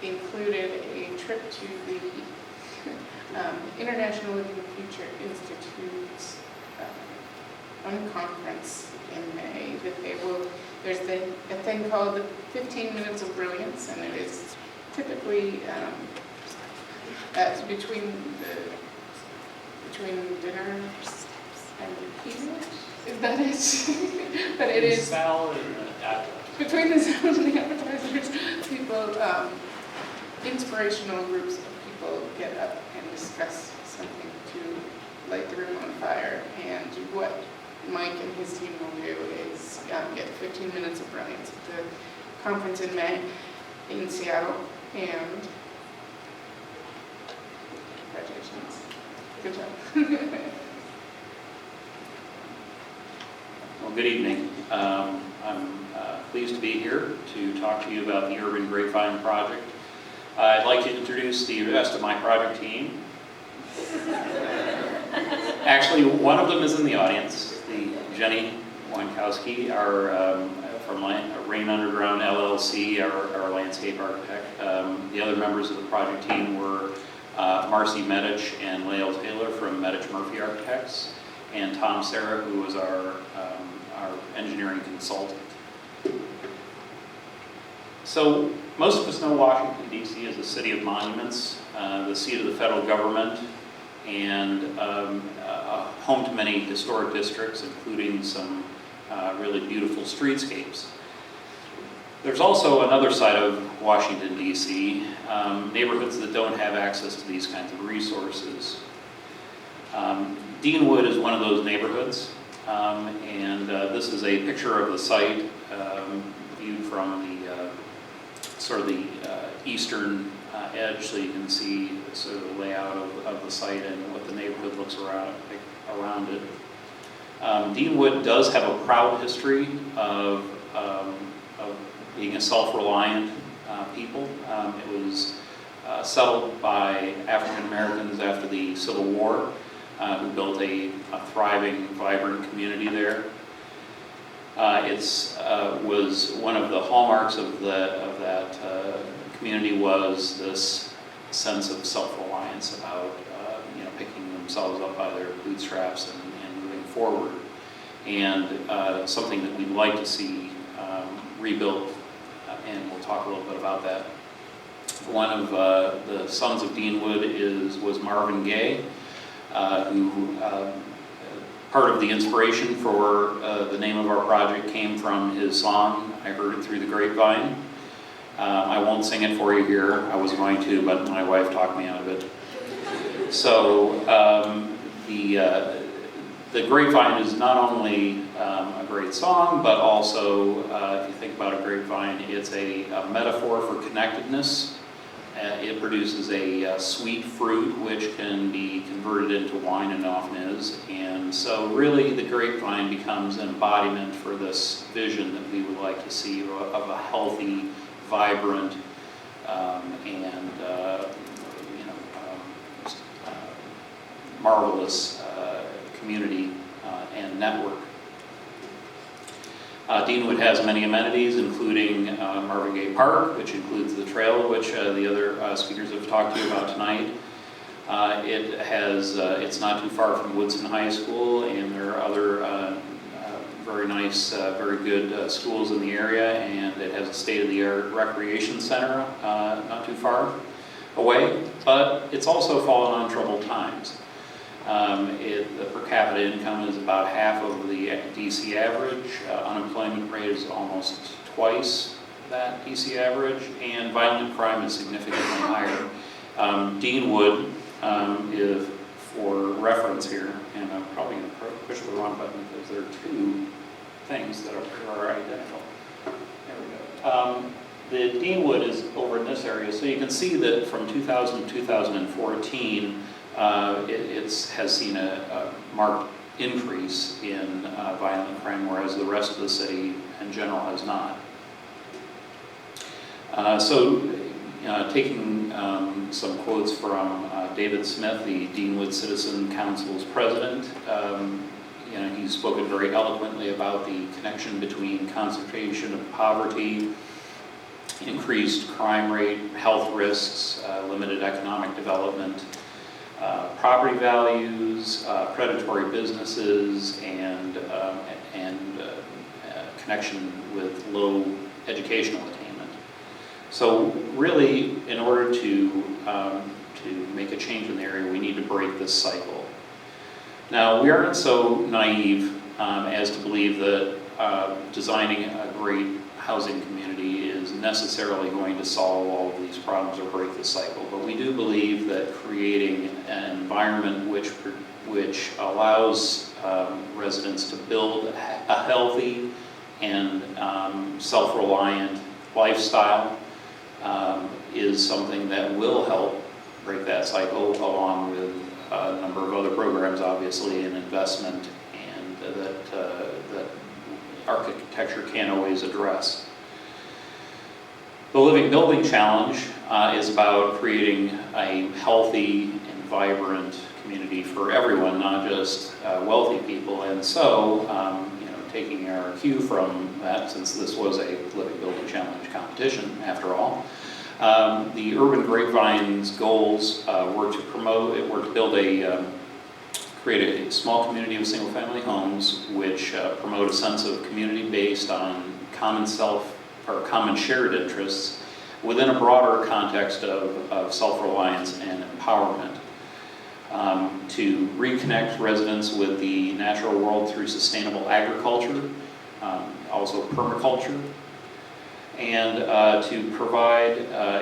included a trip to the International Living Future Institute's unconference in May. There's a thing called the 15 Minutes of Brilliance, and it is typically between dinner and pizza. Is that it? But it is salad and appetizer. between the salad and the appetizers. People, inspirational groups of people get up and discuss something to light the room on fire. And what Mike and his team will do is get 15 minutes of brilliance at the conference in May in Seattle. And congratulations. Good job. Well, good evening. I'm pleased to be here to talk to you about the Urban Grapevine Project. I'd like to introduce the rest of my project team. Actually, one of them is in the audience, Jenny Wankowski, from Rain Underground LLC, our landscape architect. The other members of the project team were Marcy Medich and Lael Taylor from Medich Murphy Architects, and Tom Serra, who was our engineering consultant. So most of us know Washington, D.C. as a city of monuments, the seat of the federal government, and home to many historic districts, including some really beautiful streetscapes. There's also another side of Washington, D.C., neighborhoods that don't have access to these kinds of resources. Deanwood is one of those neighborhoods, and this is a picture of the site viewed from the sort of the eastern edge, so you can see sort of the layout of the site and what the neighborhood looks around it. Deanwood does have a proud history of being a self-reliant people. It was settled by African Americans after the Civil War, who built a thriving, vibrant community there. It was one of the hallmarks of that community was this sense of self-reliance about picking themselves up by their bootstraps and moving forward, and something that we'd like to see rebuilt, and we'll talk a little bit about that. One of the sons of Deanwood was Marvin Gaye, who part of the inspiration for the name of our project came from his song, I Heard It Through the Grapevine. I won't sing it for you here. I was going to, but my wife talked me out of it. So the grapevine is not only a great song, but also, if you think about a grapevine, it's a metaphor for connectedness. It produces a sweet fruit which can be converted into wine and often is. And so really the grapevine becomes an embodiment for this vision that we would like to see of a healthy, vibrant, and marvelous community and network. Deanwood has many amenities, including Marvin Gaye Park, which includes the trail, which the other speakers have talked to you about tonight. It's not too far from Woodson High School, and there are other very nice, very good schools in the area, and it has a state-of-the-art recreation center not too far away, but it's also fallen on troubled times. The per capita income is about half of the DC average. Unemployment rate is almost twice that DC average, and violent crime is significantly higher. Deanwood, if for reference here, and I'm probably going to push the wrong button because there are two things that are identical. There we go. The Deanwood is over in this area, so you can see that from 2000 to 2014, it has seen a marked increase in violent crime, whereas the rest of the city in general has not. Taking some quotes from David Smith, the Deanwood Citizen Council's president, he's spoken very eloquently about the connection between concentration of poverty increased crime rate, health risks, limited economic development, property values, predatory businesses, and connection with low educational attainment. So really, in order to make a change in the area, we need to break this cycle. Now, we aren't so naive as to believe that designing a great housing community is necessarily going to solve all of these problems or break the cycle, but we do believe that creating an environment which allows residents to build a healthy and self-reliant lifestyle is something that will help break that cycle, along with a number of other programs, obviously, and investment, and that architecture can't always address. The Living Building Challenge is about creating a healthy and vibrant community for everyone, not just wealthy people. And so, taking our cue from that, since this was a Living Building Challenge competition, after all, the Urban Grapevine's goals were to create a small community of single-family homes, which promote a sense of community based on common shared interests within a broader context of self-reliance and empowerment. To reconnect residents with the natural world through sustainable agriculture, also permaculture, and to provide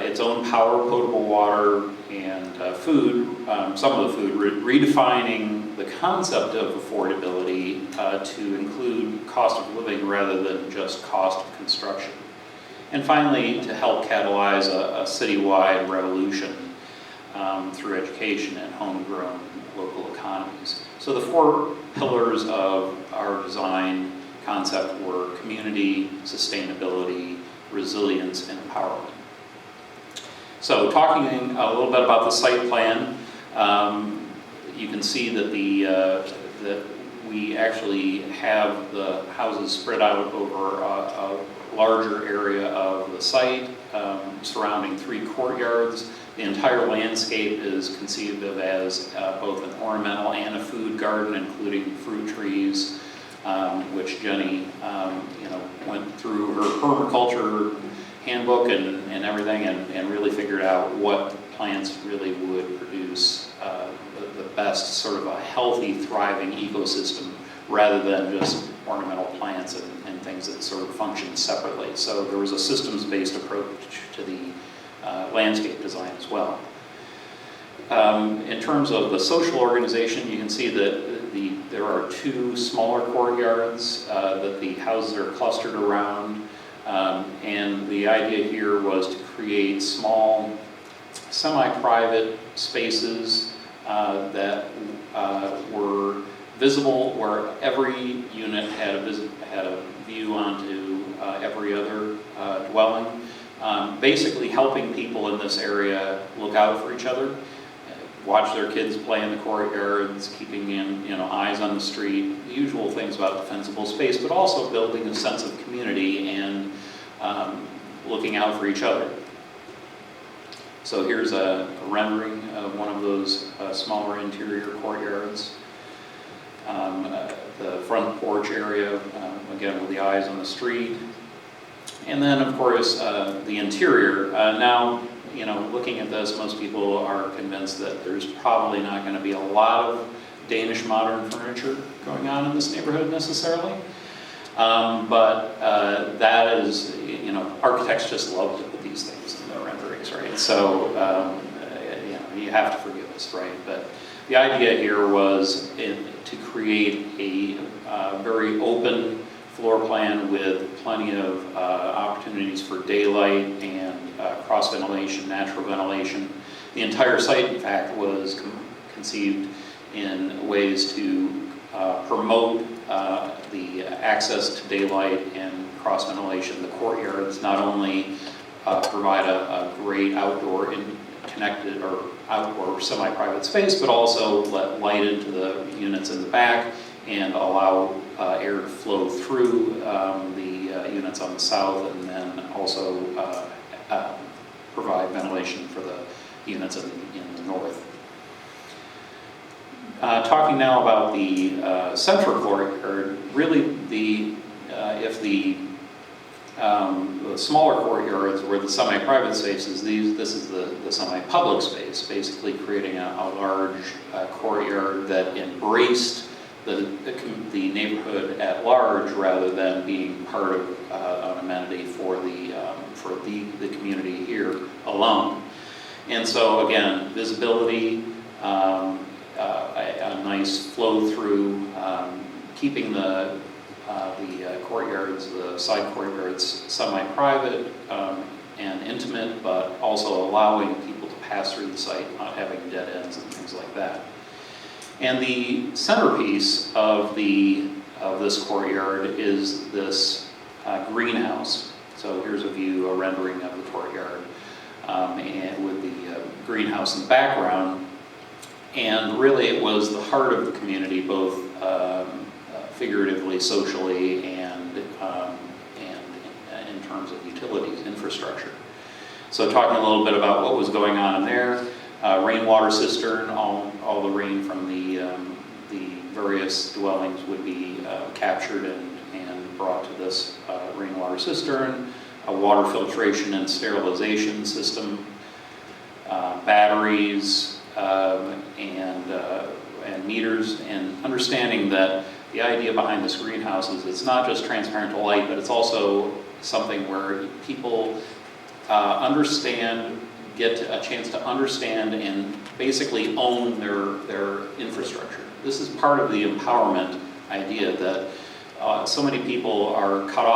its own power, potable water, and food, some of the food, redefining the concept of affordability to include cost of living rather than just cost of construction. And finally, to help catalyze a citywide revolution through education and homegrown local economies. So the 4 pillars of our design concept were community, sustainability, resilience, and empowerment. So talking a little bit about the site plan, you can see that that we actually have the houses spread out over a larger area of the site, surrounding 3 courtyards. The entire landscape is conceived of as both an ornamental and a food garden, including fruit trees, which Jenny, went through her permaculture handbook and everything, and really figured out what plants really would produce the best sort of a healthy, thriving ecosystem, rather than just ornamental plants and things that sort of function separately. So there was a systems-based approach to the landscape design as well. In terms of the social organization, you can see that there are 2 smaller courtyards that the houses are clustered around, and the idea here was to create small, semi-private spaces that were visible, where every unit had a view onto every other dwelling. Basically helping people in this area look out for each other, watch their kids play in the courtyards, keeping eyes on the street, the usual things about defensible space, but also building a sense of community and looking out for each other. So here's a rendering of one of those smaller interior courtyards. The front porch area, again with the eyes on the street. And then, of course, the interior. Now, looking at this, most people are convinced that there's probably not going to be a lot of Danish modern furniture going on in this neighborhood necessarily. But that is, architects just love to put these things in their renderings, right? So, you have to forgive us, right? But the idea here was to create a very open floor plan with plenty of opportunities for daylight and cross ventilation, natural ventilation. The entire site, in fact, was conceived in ways to promote the access to daylight and cross ventilation. The courtyards not only provide a great outdoor connected or outdoor semi-private space, but also let light into the units in the back and allow air to flow through the units on the south, and then also ventilation for the units in the north. Talking now about the central courtyard, really if the smaller courtyards were the semi-private spaces, this is the semi-public space, basically creating a large courtyard that embraced the neighborhood at large rather than being part of an amenity for the community here alone. And so again, visibility, a nice flow through, keeping the courtyards, the side courtyards, semi-private and intimate, but also allowing people to pass through the site, not having dead ends and things like that. And the centerpiece of this courtyard is this greenhouse. So here's a view, a rendering of the courtyard, and with the greenhouse in the background. And really, it was the heart of the community, both figuratively, socially, and in terms of utilities, infrastructure. So talking a little bit about what was going on in there, rainwater cistern, all the rain from the various dwellings would be captured and brought to this rainwater cistern, a water filtration and sterilization system, batteries, and meters, and understanding that the idea behind this greenhouse is it's not just transparent to light, but it's also something where people get a chance to understand and basically own their infrastructure. This is part of the empowerment idea that so many people are cut off